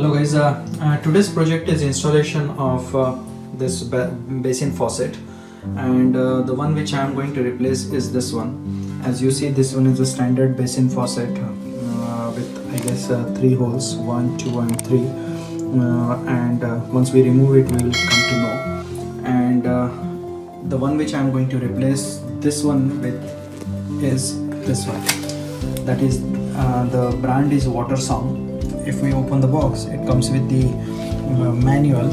Hello guys, today's project is installation of this basin faucet, and the one which I am going to replace is this one. As you see, this one is a standard basin faucet with I guess 3 holes, 1, 2 and 3, and once we remove it we will come to know. And the one which I am going to replace this one with is this one. That is the brand is Waterfall. If we open the box, it comes with the manual,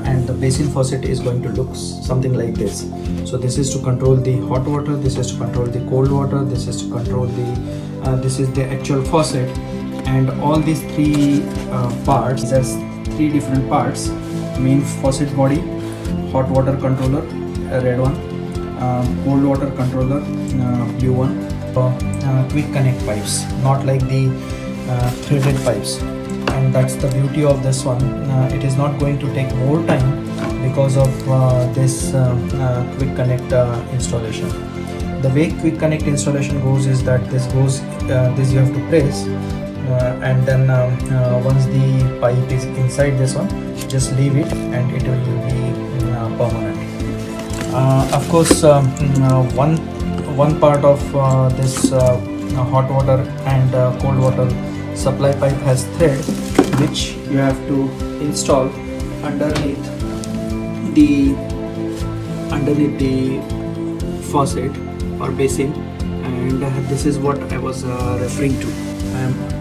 and the basin faucet is going to look something like this. So this is to control the hot water, this is to control the cold water, this is to control the this is the actual faucet, and all these 3 parts, there's 3 different parts: main faucet body, hot water controller, red one, cold water controller, blue one, quick connect pipes, not like the threaded pipes. And that's the beauty of this one. It is not going to take more time because of this quick connect installation. The way quick connect installation goes is that this goes this you have to press, and then once the pipe is inside this one, just leave it and it will be permanent. Of course, one part of this hot water and cold water supply pipe has thread, which you have to install underneath the faucet or basin, and this is what I was referring to.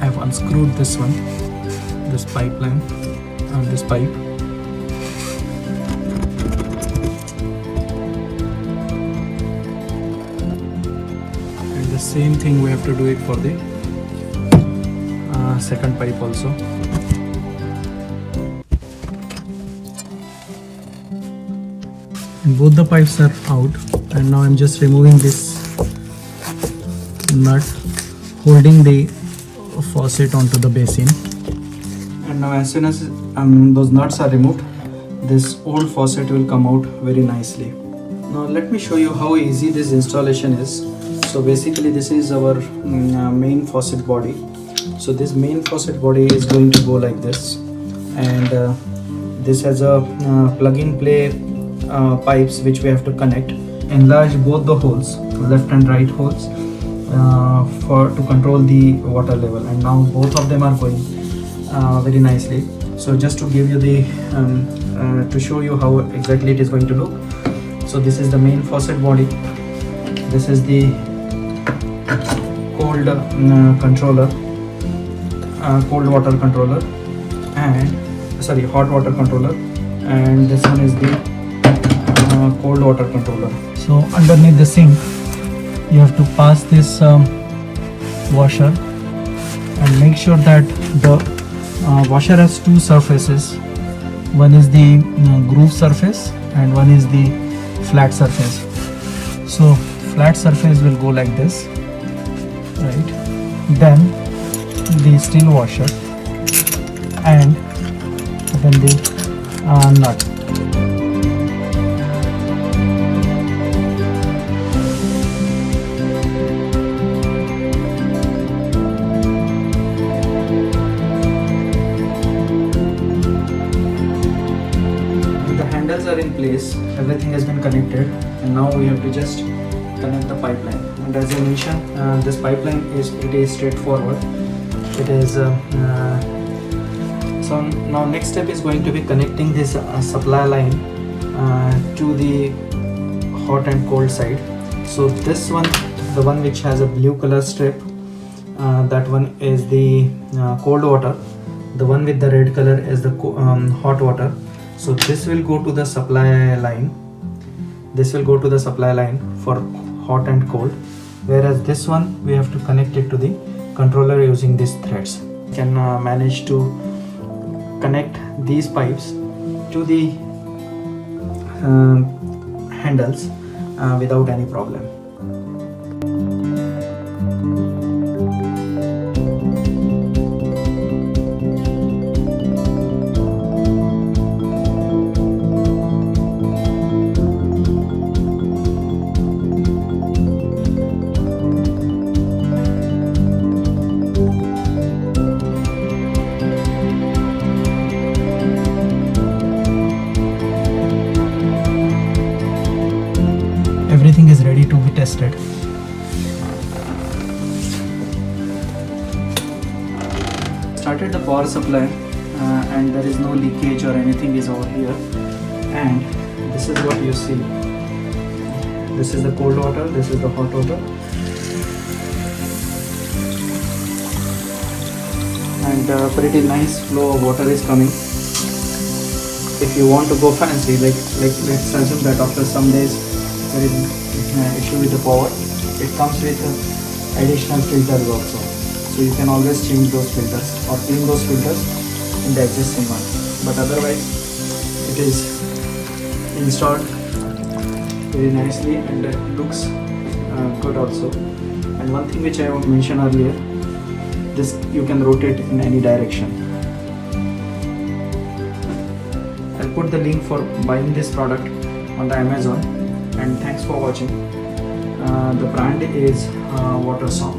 I have unscrewed this one, this pipeline, this pipe. And the same thing we have to do it for the second pipe also. And both the pipes are out, and now I'm just removing this nut holding the faucet onto the basin. And now as soon as those nuts are removed, this old faucet will come out very nicely. Now let me show you how easy this installation is. So basically this is our main faucet body. So this main faucet body is going to go like this, and this has a plug-in play pipes which we have to connect. Enlarge both the holes, left and right holes, to control the water level, and now both of them are going very nicely. So just to give you the to show you how exactly it is going to look. So this is the main faucet body, this is the cold controller, cold water controller, and sorry, hot water controller, and this one is the cold water controller. So underneath the sink you have to pass this washer, and make sure that the washer has 2 surfaces. One is the groove surface and one is the flat surface. So flat surface will go like this, right? Then the steel washer, and then the nut. The handles are in place, everything has been connected, and now we have to just connect the pipeline. And as I mentioned, this pipeline is pretty straightforward. It is so now next step is going to be connecting this supply line to the hot and cold side. So this one, the one which has a blue color strip, that one is the cold water. The one with the red color is the hot water. So this will go to the supply line. This will go to the supply line for hot and cold, whereas this one we have to connect it to the controller using these threads. Can manage to connect these pipes to the handles without any problem. is ready to be tested. Started the power supply and there is no leakage or anything is over here, and this is what you see. This is the cold water, this is the hot water, and pretty nice flow of water is coming. If you want to go fancy, like let's assume that after some days there is issue with the power, it comes with additional filters also, so you can always change those filters or clean those filters in the existing one. But otherwise it is installed very nicely and it looks good also. And one thing which I mentioned earlier, this you can rotate in any direction. I'll put the link for buying this product on the Amazon, and thanks for watching. The brand is Waterfall.